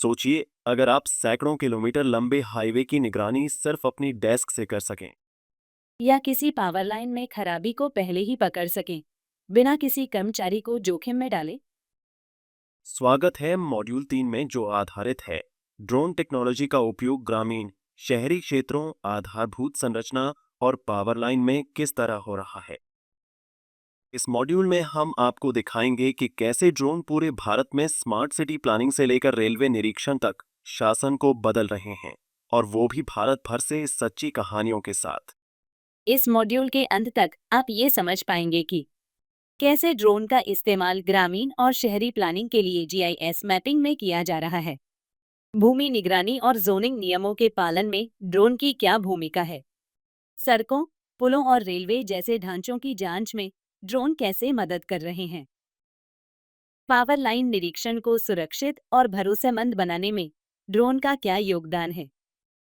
सोचिए, अगर आप सैकड़ों किलोमीटर लंबे हाईवे की निगरानी सिर्फ अपनी डेस्क से कर सकें। या किसी पावर लाइन में खराबी को पहले ही पकड़ सकें, बिना किसी कर्मचारी को जोखिम में डाले। स्वागत है मॉड्यूल 3 में, जो आधारित है ड्रोन टेक्नोलॉजी का उपयोग ग्रामीण, शहरी क्षेत्रों, आधारभूत संरचना और पावर लाइन में किस तरह हो रहा है। इस मॉड्यूल में हम आपको दिखाएंगे कि कैसे ड्रोन पूरे भारत में स्मार्ट सिटी प्लानिंग से लेकर रेलवे निरीक्षण तक शासन को बदल रहे हैं, और वो भी भारत भर से सच्ची कहानियों के साथ। इस मॉड्यूल के अंत तक आप ये समझ पाएंगे कि कैसे ड्रोन का इस्तेमाल ग्रामीण और शहरी प्लानिंग के लिए जीआईएस मैपिंग में किया जा रहा है। भूमि निगरानी और जोनिंग नियमों के पालन में ड्रोन की क्या भूमिका है। सड़कों, पुलों और रेलवे जैसे ढांचों की जांच में ड्रोन कैसे मदद कर रहे हैं। पावर लाइन निरीक्षण को सुरक्षित और भरोसेमंद बनाने में ड्रोन का क्या योगदान है,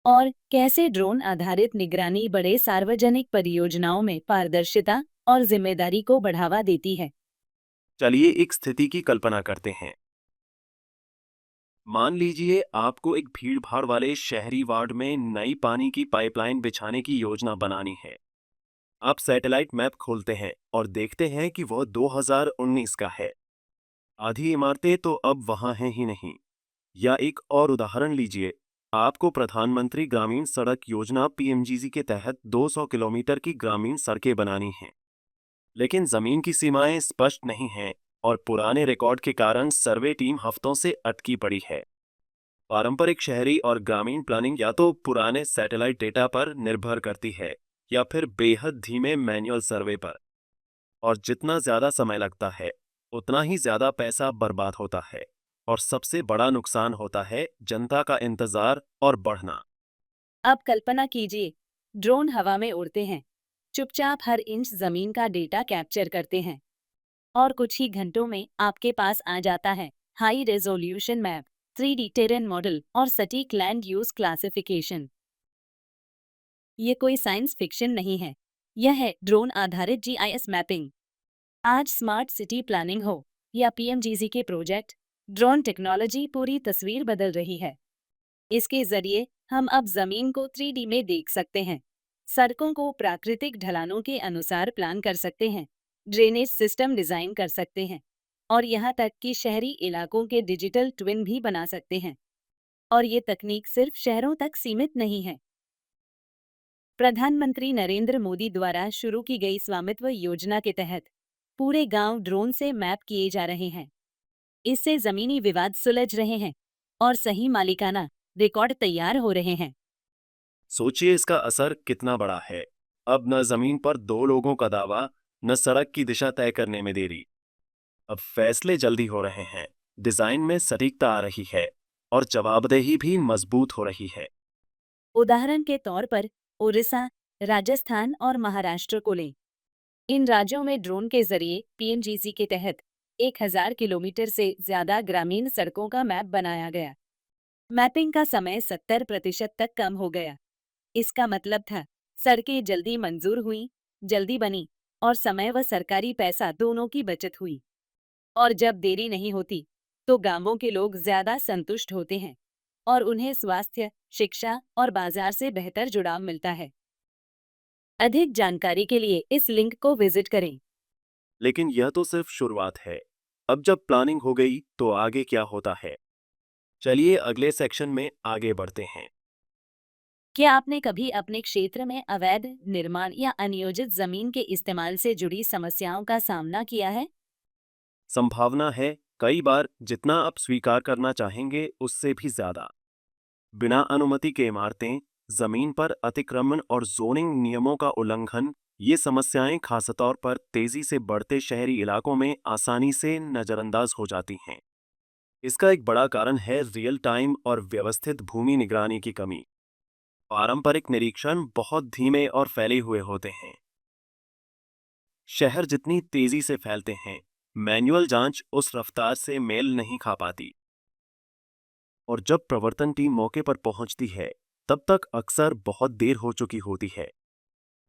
और कैसे ड्रोन आधारित निगरानी बड़े सार्वजनिक परियोजनाओं में पारदर्शिता और जिम्मेदारी को बढ़ावा देती है। चलिए एक स्थिति की कल्पना करते हैं। मान लीजिए आपको एक भीड़-भाड़ वाले शहरी वार्ड में नई पानी की पाइपलाइन बिछाने की योजना बनानी है। आप सैटेलाइट मैप खोलते हैं और देखते हैं कि वह 2019 का है। आधी इमारतें तो अब वहां हैं ही नहीं। या एक और उदाहरण लीजिए, आपको प्रधानमंत्री ग्रामीण सड़क योजना पीएमजीजी के तहत 200 किलोमीटर की ग्रामीण सड़कें बनानी हैं। लेकिन जमीन की सीमाएं स्पष्ट नहीं हैं और पुराने रिकॉर्ड के कारण सर्वे टीम हफ्तों से अटकी पड़ी है। पारंपरिक शहरी और ग्रामीण प्लानिंग या तो पुराने सैटेलाइट डेटा पर निर्भर करती है या फिर बेहद धीमे मैनुअल सर्वे पर। और जितना ज्यादा समय लगता है, उतना ही ज्यादा पैसा बर्बाद होता है, और सबसे बड़ा नुकसान होता है जनता का इंतजार और बढ़ना। अब कल्पना कीजिए, ड्रोन हवा में उड़ते हैं, चुपचाप हर इंच जमीन का डेटा कैप्चर करते हैं, और कुछ ही घंटों में आपके पास आ जाता है high resolution map, 3D terrain model और सटीक लैंड यूज क्लासिफिकेशन। ये कोई साइंस फिक्शन नहीं है, यह है ड्रोन आधारित जीआईएस मैपिंग। आज स्मार्ट सिटी प्लानिंग हो या पीएमजीजी के प्रोजेक्ट, ड्रोन टेक्नोलॉजी पूरी तस्वीर बदल रही है। इसके जरिए हम अब जमीन को 3D में देख सकते हैं, सड़कों को प्राकृतिक ढलानों के अनुसार प्लान कर सकते हैं, ड्रेनेज सिस्टम डिजाइन कर सकते हैं, और यहाँ तक कि शहरी इलाकों के डिजिटल ट्विन भी बना सकते हैं। और ये तकनीक सिर्फ शहरों तक सीमित नहीं है। प्रधानमंत्री नरेंद्र मोदी द्वारा शुरू की गई स्वामित्व योजना के तहत पूरे गांव ड्रोन से मैप किए जा रहे हैं। इससे जमीनी विवाद सुलझ रहे हैं और सही मालिकाना रिकॉर्ड तैयार हो रहे हैं। सोचिए इसका असर कितना बड़ा है। अब न जमीन पर दो लोगों का दावा, न सड़क की दिशा तय करने में देरी। अब फैसले जल्दी हो रहे हैं, डिजाइन में सटीकता आ रही है, और जवाबदेही भी मजबूत हो रही है। उदाहरण के तौर पर ओडिशा, राजस्थान और महाराष्ट्र को लें। इन राज्यों में ड्रोन के जरिए पीएमजीसी के तहत 1000 किलोमीटर से ज्यादा ग्रामीण सड़कों का मैप बनाया गया। मैपिंग का समय 70% तक कम हो गया। इसका मतलब था सड़कें जल्दी मंजूर हुई, जल्दी बनी, और समय व सरकारी पैसा दोनों की बचत हुई। और जब देरी नहीं होती, तो गांवों के लोग ज्यादा संतुष्ट होते हैं और उन्हें स्वास्थ्य, शिक्षा और बाजार से बेहतर जुड़ाव मिलता है। अधिक जानकारी के लिए इस लिंक को विजिट करें। लेकिन यह तो सिर्फ शुरुआत है। अब जब प्लानिंग हो गई तो आगे क्या होता है? चलिए अगले सेक्शन में आगे बढ़ते हैं। क्या आपने कभी अपने क्षेत्र में अवैध निर्माण या अनियोजित जमीन के इस्तेमाल से जुड़ी समस्याओं का सामना किया है? संभावना है, कई बार जितना आप स्वीकार करना चाहेंगे उससे भी ज्यादा। बिना अनुमति के इमारतें, जमीन पर अतिक्रमण और जोनिंग नियमों का उल्लंघन, ये समस्याएं खासतौर पर तेजी से बढ़ते शहरी इलाकों में आसानी से नजरअंदाज हो जाती हैं। इसका एक बड़ा कारण है रियल टाइम और व्यवस्थित भूमि निगरानी की कमी। पारंपरिक निरीक्षण बहुत धीमे और फैले हुए होते हैं। शहर जितनी तेजी से फैलते हैं, मैनुअल जांच उस रफ्तार से मेल नहीं खा पाती। और जब प्रवर्तन टीम मौके पर पहुंचती है, तब तक अक्सर बहुत देर हो चुकी होती है।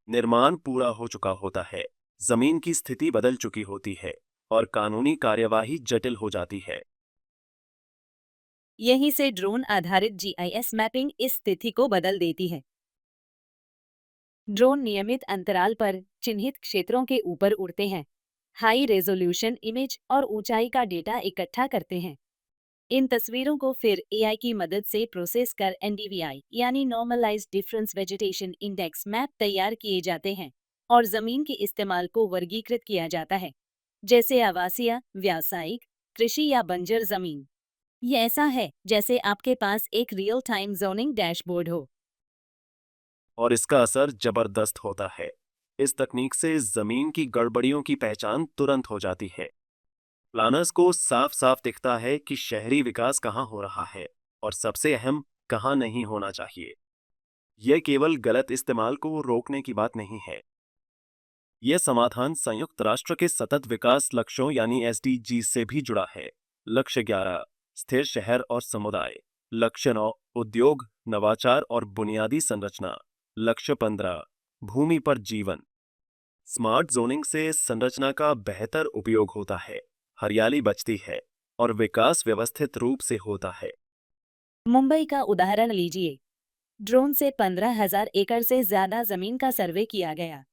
निर्माण पूरा हो चुका होता है, जमीन की स्थिति बदल चुकी होती है, और कानूनी कार्यवाही जटिल हो जाती है। यहीं से ड्रोन आधारित जीआईएस मैपिंग इस स्थिति को बदल देती है। ड्रोन नियमित अंतराल पर चिन्हित क्षेत्रों के ऊपर उड़ते हैं, हाई रेजोल्यूशन इमेज और ऊंचाई का डेटा इकट्ठा करते हैं। इन तस्वीरों को फिर एआई की मदद से प्रोसेस कर एनडीवीआई यानी normalised difference vegetation index map तैयार किए जाते हैं और जमीन के इस्तेमाल को वर्गीकृत किया जाता है, जैसे आवासीय, व्यावसायिक, कृषि या बंजर जमीन। ये ऐसा है जैसे आपके पास एक रियल टाइम जोनिंग डैशबोर्ड हो। और इसका असर जबरदस्त होता है। इस तकनीक से जमीन की गड़बड़ियों की पहचान तुरंत हो जाती है। प्लानर्स को साफ साफ दिखता है कि शहरी विकास कहाँ हो रहा है और सबसे अहम कहाँ नहीं होना चाहिए। यह केवल गलत इस्तेमाल को रोकने की बात नहीं है। यह समाधान संयुक्त राष्ट्र के सतत विकास लक्ष्यों यानी एसडीजी से भी जुड़ा है। लक्ष्य 11 स्थिर शहर और समुदाय, लक्ष्य 9 उद्योग, नवाचार और बुनियादी संरचना, लक्ष्य 15 भूमि पर जीवन। स्मार्ट जोनिंग से संरचना का बेहतर उपयोग होता है, हरियाली बचती है और विकास व्यवस्थित रूप से होता है। मुंबई का उदाहरण लीजिए। ड्रोन से 15,000 एकड़ से ज्यादा जमीन का सर्वे किया गया।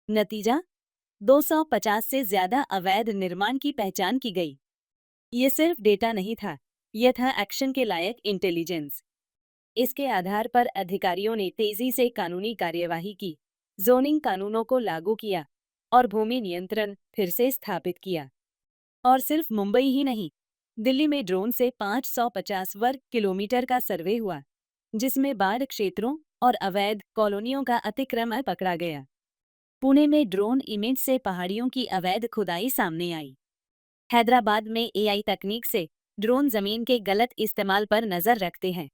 नतीजा, 250 से ज्यादा अवैध निर्माण की पहचान की गई। ये सिर्फ डेटा नहीं था, यह था एक्शन के लायक इंटेलिजेंस। इसके आधार पर अधिकारियों ने तेजी से कानूनी कार्यवाही की, जोनिंग कानूनों को लागू किया और भूमि नियंत्रण फिर से स्थापित किया। और सिर्फ मुंबई ही नहीं, दिल्ली में ड्रोन से 550 वर्ग किलोमीटर का सर्वे हुआ, जिसमें बाढ़ क्षेत्रों और अवैध कॉलोनियों का अतिक्रमण पकड़ा गया। पुणे में ड्रोन इमेज से पहाड़ियों की अवैध खुदाई सामने आई। हैदराबाद में एआई तकनीक से ड्रोन जमीन के गलत इस्तेमाल पर नजर रखते हैं।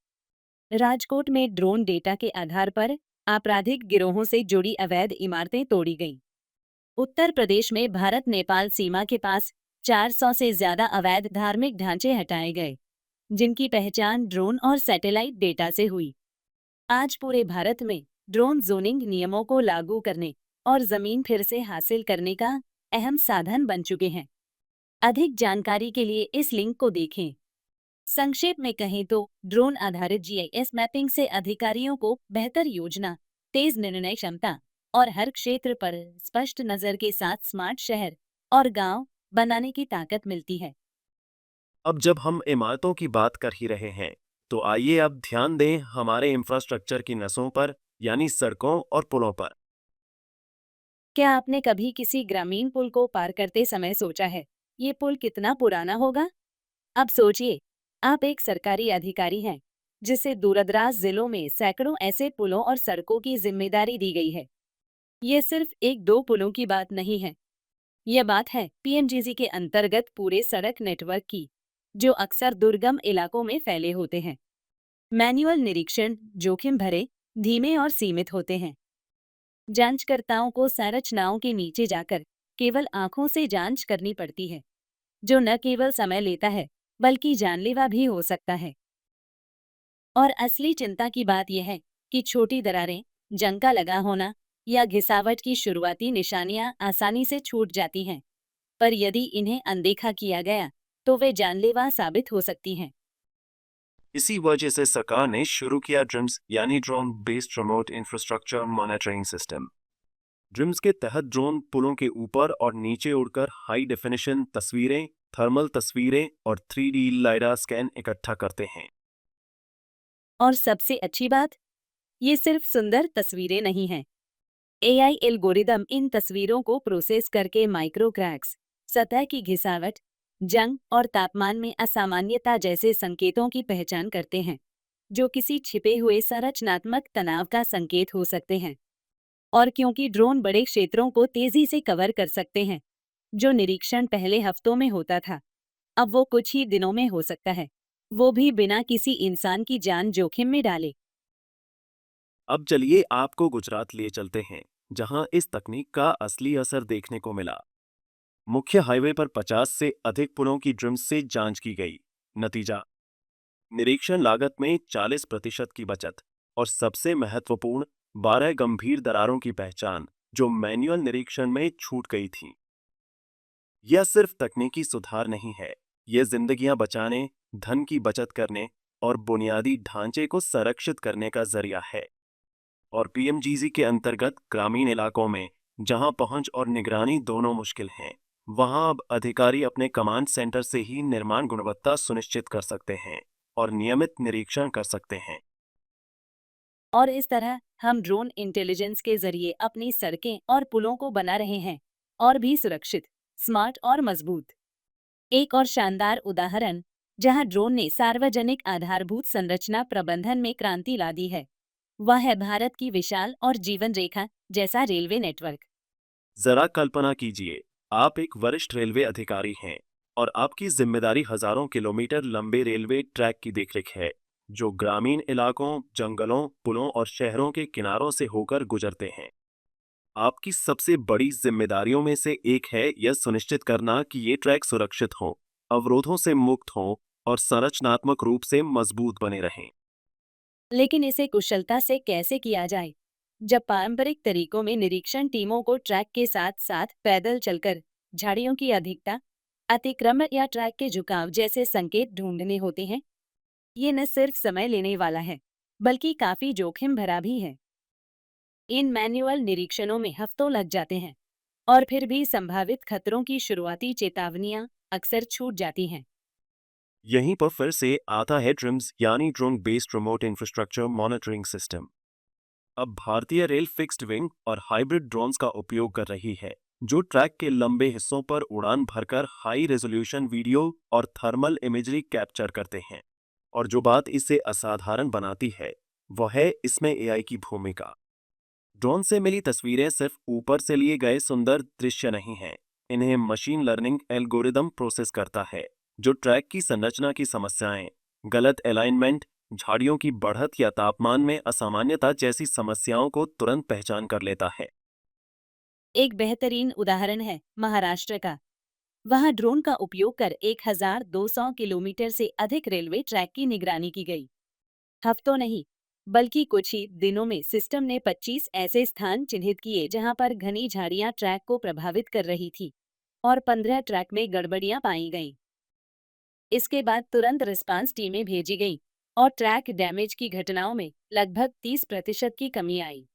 राजकोट में ड्रोन डेटा के आधार पर आपराधिक गिरोहों से जुड़ी अवैध इमारतें तोड़ी गईं। उत्तर प्रदेश में भारत नेपाल सीमा के पास 400 से ज्यादा अवैध धार्मिक ढांचे हटाए गए, जिनकी पहचान ड्रोन और सैटेलाइट डेटा से हुई। आज पूरे भारत में ड्रोन जोनिंग नियमों को लागू करने और जमीन फिर से हासिल करने का अहम साधन बन चुके हैं। अधिक जानकारी के लिए इस लिंक को देखें। संक्षेप में कहें तो ड्रोन आधारित जीआईएस मैपिंग से अधिकारियों को बेहतर योजना, तेज निर्णय क्षमता और हर क्षेत्र पर स्पष्ट नजर के साथ स्मार्ट शहर और गांव बनाने की ताकत मिलती है। अब जब हम इमारतों की बात कर ही रहे हैं, तो आइए अब ध्यान दें हमारे इंफ्रास्ट्रक्चर की नसों पर, यानी सड़कों और पुलों पर। क्या आपने कभी किसी ग्रामीण पुल को पार करते समय सोचा है, ये पुल कितना पुराना होगा? अब सोचिए, आप एक सरकारी अधिकारी हैं, जिसे दूरदराज जिलों में सैकड़ों ऐसे पुलों और सड़कों की जिम्मेदारी दी गई है। ये सिर्फ एक दो पुलों की बात नहीं है, यह बात है पीएमजीजी के अंतर्गत पूरे सड़क नेटवर्क की, जो अक्सर दुर्गम इलाकों में फैले होते हैं। मैनुअल निरीक्षण जोखिम भरे, धीमे और सीमित होते हैं। जांचकर्ताओं को संरचनाओं के नीचे जाकर केवल आंखों से जांच करनी पड़ती है, जो न केवल समय लेता है बल्कि जानलेवा भी हो सकता है। और असली चिंता की बात यह है कि छोटी दरारें, जंग का लगा होना या घिसावट की शुरुआती निशानियां आसानी से छूट जाती हैं, पर यदि इन्हें अनदेखा किया गया तो वे जानलेवा साबित हो सकती हैं। इसी वजह से सरकार ने शुरू किया ड्रिम्स यानी drone based remote infrastructure monitoring system. Dreams के तहत ड्रोन पुलों के ऊपर और नीचे उड़कर हाई डेफिनेशन तस्वीरें, थर्मल तस्वीरें और 3D लाइडा स्कैन इकट्ठा करते हैं। और सबसे अच्छी बात, ये सिर्फ सुंदर तस्वीरें नहीं हैं। एआई एल्गोरिदम इन तस्वीरों को प्रोसेस करके माइक्रो क्रैक्स, सतह की घिसावट, जंग और तापमान में असामान्यता जैसे संकेतों की पहचान करते हैं, जो किसी छिपे हुए संरचनात्मक तनाव का संकेत हो सकते हैं। और क्योंकि ड्रोन बड़े क्षेत्रों को तेजी से कवर कर सकते हैं, जो निरीक्षण पहले हफ्तों में होता था, अब वो कुछ ही दिनों में हो सकता है, वो भी बिना किसी इंसान की जान जोखिम में डाले। अब चलिए आपको गुजरात ले चलते हैं, जहां इस तकनीक का असली असर देखने को मिला। मुख्य हाईवे पर 50 से अधिक पुलों की ड्रिम्स से जांच की गई। नतीजा, निरीक्षण लागत में 40% की बचत और सबसे महत्वपूर्ण 12 गंभीर दरारों की पहचान, जो मैन्युअल निरीक्षण में छूट गई थीं। यह सिर्फ तकनीकी सुधार नहीं है, यह जिंदगियां बचाने, धन की बचत करने और बुनियादी ढांचे को संरक्षित करने का जरिया है। और पीएमजीजी के अंतर्गत ग्रामीण इलाकों में जहां पहुंच और निगरानी दोनों मुश्किल हैं, वहां अब अधिकारी अपने कमांड सेंटर से ही निर्माण गुणवत्ता सुनिश्चित कर सकते हैं और नियमित निरीक्षण कर सकते हैं। और इस तरह हम ड्रोन इंटेलिजेंस के जरिए अपनी सड़कें और पुलों को बना रहे हैं और भी सुरक्षित, स्मार्ट और मजबूत। एक और शानदार उदाहरण जहां ड्रोन ने सार्वजनिक आधारभूत संरचना प्रबंधन में क्रांति ला दी है, वह है भारत की विशाल और जीवन रेखा जैसा रेलवे नेटवर्क। जरा कल्पना कीजिए, आप एक वरिष्ठ रेलवे अधिकारी हैं और आपकी जिम्मेदारी हजारों किलोमीटर लंबे रेलवे ट्रैक की देखरेख है, जो ग्रामीण इलाकों, जंगलों, पुलों और शहरों के किनारों से होकर गुजरते हैं। आपकी सबसे बड़ी जिम्मेदारियों में से एक है यह सुनिश्चित करना कि ये ट्रैक सुरक्षित हों, अवरोधों से मुक्त हों और संरचनात्मक रूप से मजबूत बने रहें। लेकिन इसे कुशलता से कैसे किया जाए जब पारंपरिक तरीकों में निरीक्षण टीमों को ट्रैक के साथ साथ पैदल चलकर झाड़ियों की अधिकता, अतिक्रमण या ट्रैक के झुकाव जैसे संकेत ढूंढने होते हैं? ये न सिर्फ समय लेने वाला है, बल्कि काफी जोखिम भरा भी है। इन मैन्युअल निरीक्षणों में हफ्तों लग जाते हैं और फिर भी संभावित खतरों की शुरुआती चेतावनियां अक्सर छूट जाती हैं। यहीं पर फिर से आता है ड्रिम्स यानी drone based remote infrastructure monitoring system. अब भारतीय रेल फिक्स्ड विंग और हाइब्रिड ड्रोन्स का उपयोग कर रही है, जो ट्रैक के लंबे हिस्सों पर उड़ान भरकर हाई रेजोल्यूशन वीडियो और थर्मल इमेजरी कैप्चर करते हैं। और जो बात इसे असाधारण बनाती है, वह है इसमें एआई की भूमिका। ड्रोन से मिली तस्वीरें सिर्फ ऊपर से लिए गए सुंदर दृश्य नहीं हैं, इन्हें मशीन लर्निंग एल्गोरिदम प्रोसेस करता है, जो ट्रैक की संरचना की समस्याएं, गलत अलाइनमेंट, झाड़ियों की बढ़त या तापमान में असामान्यता जैसी समस्याओं को तुरंत पहचान कर लेता है। एक बेहतरीन उदाहरण है महाराष्ट्र का। वहां ड्रोन का उपयोग कर 1200 किलोमीटर से अधिक रेलवे ट्रैक की निगरानी की गई। हफ्तों नहीं, बल्कि कुछ ही दिनों में सिस्टम ने 25 ऐसे स्थान चिन्हित किए जहां पर घनी झाड़ियां ट्रैक को प्रभावित कर रही थी और 15 ट्रैक में गड़बड़ियां पाई गईं। इसके बाद तुरंत रिस्पांस टीमें भेजी गईं और ट्रैक डैमेज की घटनाओं में लगभग 30% की कमी आई।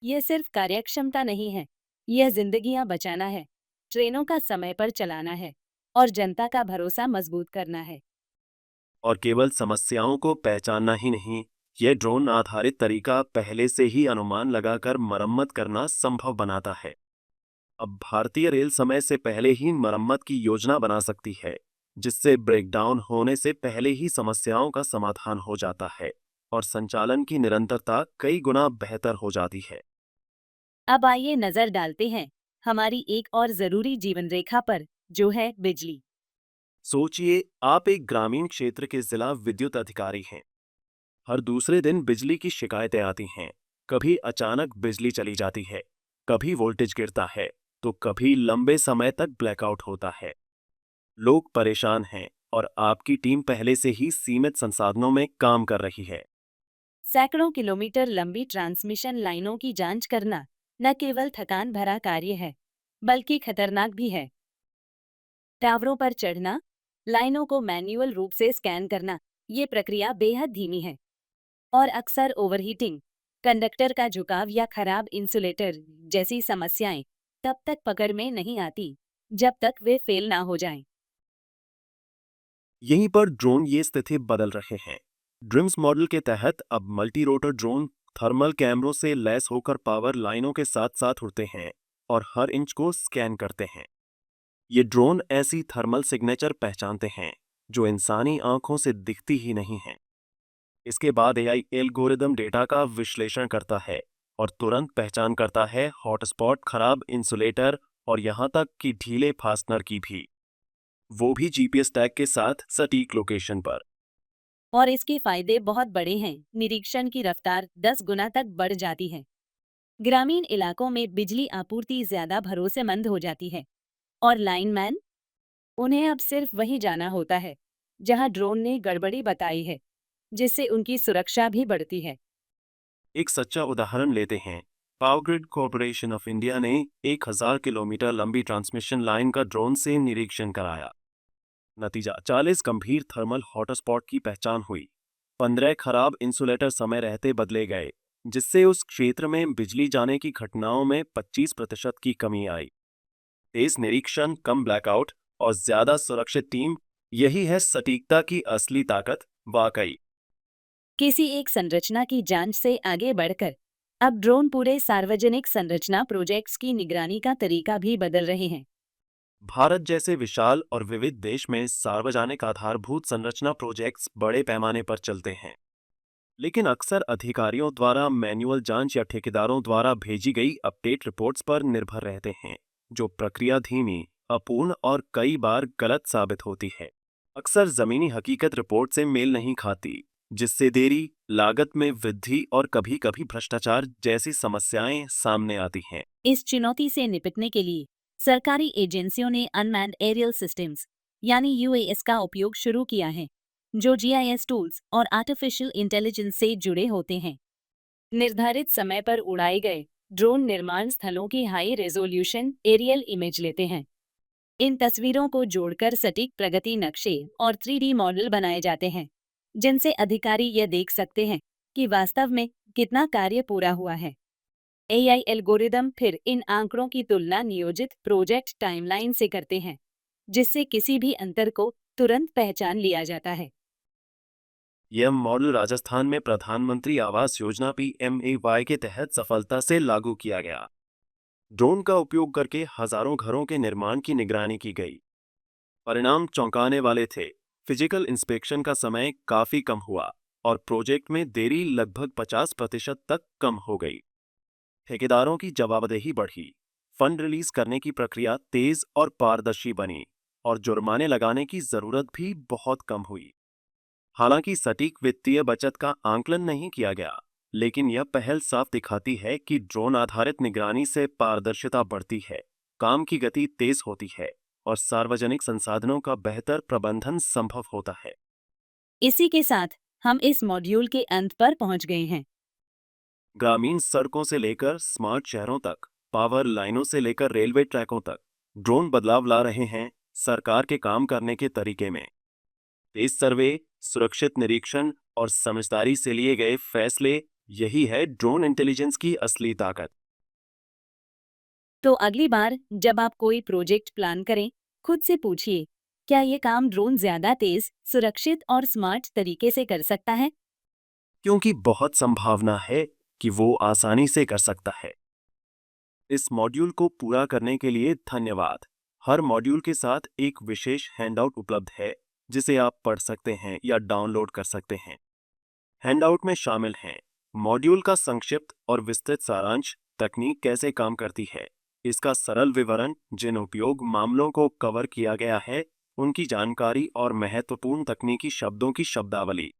यह सिर्फ कार्यक्षमता नहीं है, यह जिंदगियां बचाना है, ट्रेनों का समय पर चलाना है और जनता का भरोसा मजबूत करना है। और केवल समस्याओं को पहचानना ही नहीं, यह ड्रोन आधारित तरीका पहले से ही अनुमान लगाकर मरम्मत करना संभव बनाता है। अब भारतीय रेल समय से पहले ही मरम्मत की योजना बना सकती है, जिससे ब्रेकडाउन होने से पहले ही समस्याओं का समाधान हो जाता है और संचालन की निरंतरता कई गुना बेहतर हो जाती है। अब आइए नजर डालते हैं हमारी एक और जरूरी जीवन रेखा पर, जो है बिजली। सोचिए, आप एक ग्रामीण क्षेत्र के जिला विद्युत अधिकारी हैं। हर दूसरे दिन बिजली की शिकायतें आती हैं। कभी अचानक बिजली चली जाती है, कभी वोल्टेज गिरता है, तो कभी लंबे समय तक ब्लैकआउट होता है। लोग परेशान हैं और आपकी टीम पहले से ही सीमित संसाधनों में काम कर रही है। सैकड़ों किलोमीटर लंबी ट्रांसमिशन लाइनों की जांच करना न केवल थकान भरा कार्य है, बल्कि खतरनाक भी है। टावरों पर चढ़ना, लाइनों को मैन्युअल रूप से स्कैन करना, ये प्रक्रिया बेहद धीमी है और अक्सर ओवरहीटिंग, कंडक्टर का झुकाव या खराब इंसुलेटर जैसी समस्याएं तब तक पकड़ में नहीं आती जब तक वे फेल ना हो जाएं। यहीं पर ड्रोन ये स्थिति बदल रहे हैं। ड्रिम्स मॉडल के तहत अब मल्टी रोटर ड्रोन थर्मल कैमरों से लैस होकर पावर लाइनों के साथ साथ उड़ते हैं और हर इंच को स्कैन करते हैं। ये ड्रोन ऐसी थर्मल सिग्नेचर पहचानते हैं जो इंसानी आंखों से दिखती ही नहीं है। इसके बाद एआई एल्गोरिदम डेटा का विश्लेषण करता है और तुरंत पहचान करता है हॉटस्पॉट, खराब इंसुलेटर और यहां तक कि ढीले फास्टनर की भी, वो भी जीपीएस टैग के साथ सटीक लोकेशन पर। और इसके फायदे बहुत बड़े हैं। निरीक्षण की रफ्तार 10 गुना तक बढ़ जाती है। ग्रामीण इलाकों में बिजली आपूर्ति ज्यादा भरोसेमंद हो जाती है और लाइनमैन, उन्हें अब सिर्फ वहीं जाना होता है जहां ड्रोन ने गड़बड़ी बताई है, जिससे उनकी सुरक्षा भी बढ़ती है। एक सच्चा उदाहरण लेते हैं। Power grid corporation of India ने 1000 किलोमीटर लंबी ट्रांसमिशन लाइन का ड्रोन से निरीक्षण कराया। नतीजा 40 गंभीर थर्मल हॉटस्पॉट की पहचान हुई। 15 खराब इंसुलेटर समय रहते बदले गए, जिससे उस क्षेत्र में बिजली जाने की घटनाओं में 25% की कमी आई। तेज निरीक्षण, कम ब्लैकआउट और ज्यादा सुरक्षित टीम, यही है सटीकता की असली ताकत। वाकई किसी एक संरचना की जांच से आगे बढ़कर अब ड्रोन पूरे सार्वजनिक संरचना प्रोजेक्ट्स की निगरानी का तरीका भी बदल रहे हैं। भारत जैसे विशाल और विविध देश में सार्वजनिक आधारभूत संरचना प्रोजेक्ट्स बड़े पैमाने पर चलते हैं, लेकिन अक्सर अधिकारियों द्वारा मैन्युअल जांच या ठेकेदारों द्वारा भेजी गई अपडेट रिपोर्ट्स पर निर्भर रहते हैं, जो प्रक्रिया धीमी, अपूर्ण और कई बार गलत साबित होती है। अक्सर जमीनी हकीकत रिपोर्ट से मेल नहीं खाती, जिससे देरी, लागत में वृद्धि और कभी-कभी भ्रष्टाचार जैसी समस्याएं सामने आती हैं। इस चुनौती से निपटने के लिए सरकारी एजेंसियों ने अनमैन्ड एरियल सिस्टम्स यानी यूएएस का उपयोग शुरू किया है, जो जीआईएस टूल्स और आर्टिफिशियल इंटेलिजेंस से जुड़े होते हैं। निर्धारित समय पर उड़ाए गए ड्रोन निर्माण स्थलों की हाई रेजोल्यूशन एरियल इमेज लेते हैं। इन तस्वीरों को जोड़कर सटीक प्रगति नक्शे और 3D मॉडल बनाए जाते हैं, जिनसे अधिकारी यह देख सकते हैं कि वास्तव में कितना कार्य पूरा हुआ है। एआई एल्गोरिदम फिर इन आंकड़ों की तुलना नियोजित प्रोजेक्ट टाइमलाइन से करते हैं, जिससे किसी भी अंतर को तुरंत पहचान लिया जाता है। यह मॉडल राजस्थान में प्रधानमंत्री आवास योजना PMAY के तहत सफलता से लागू किया गया। ड्रोन का उपयोग करके हजारों घरों के निर्माण की निगरानी की गई। परिणाम चौंकाने वाले थे। फिजिकल इंस्पेक्शन का समय काफी कम हुआ और प्रोजेक्ट में देरी लगभग 50% तक कम हो गई। ठेकेदारों की जवाबदेही बढ़ी, फंड रिलीज करने की प्रक्रिया तेज और पारदर्शी बनी और जुर्माने लगाने की जरूरत भी बहुत कम हुई। हालांकि सटीक वित्तीय बचत का आंकलन नहीं किया गया, लेकिन यह पहल साफ दिखाती है कि ड्रोन आधारित निगरानी से पारदर्शिता बढ़ती है, काम की गति तेज होती है और सार्वजनिक संसाधनों का बेहतर प्रबंधन संभव होता है। इसी के साथ हम इस मॉड्यूल के अंत पर पहुंच गए हैं। ग्रामीण सड़कों से लेकर स्मार्ट शहरों तक, पावर लाइनों से लेकर रेलवे ट्रैकों तक, ड्रोन बदलाव ला रहे हैं सरकार के काम करने के तरीके में। तेज सर्वे, सुरक्षित निरीक्षण और समझदारी से लिए गए फैसले, यही है ड्रोन इंटेलिजेंस की असली ताकत। तो अगली बार जब आप कोई प्रोजेक्ट प्लान करें, खुद से पूछिए, क्या ये काम ड्रोन ज्यादा तेज, सुरक्षित और स्मार्ट तरीके से कर सकता है? क्योंकि बहुत संभावना है कि वो आसानी से कर सकता है। इस मॉड्यूल को पूरा करने के लिए धन्यवाद। हर मॉड्यूल के साथ एक विशेष हैंडआउट उपलब्ध है, जिसे आप पढ़ सकते हैं या डाउनलोड कर सकते हैं। हैंडआउट में शामिल हैं मॉड्यूल का संक्षिप्त और विस्तृत सारांश, तकनीक कैसे काम करती है, इसका सरल विवरण, जिन उपयोग मामलों को कवर किया गया है उनकी जानकारी और महत्वपूर्ण तकनीकी शब्दों की शब्दावली।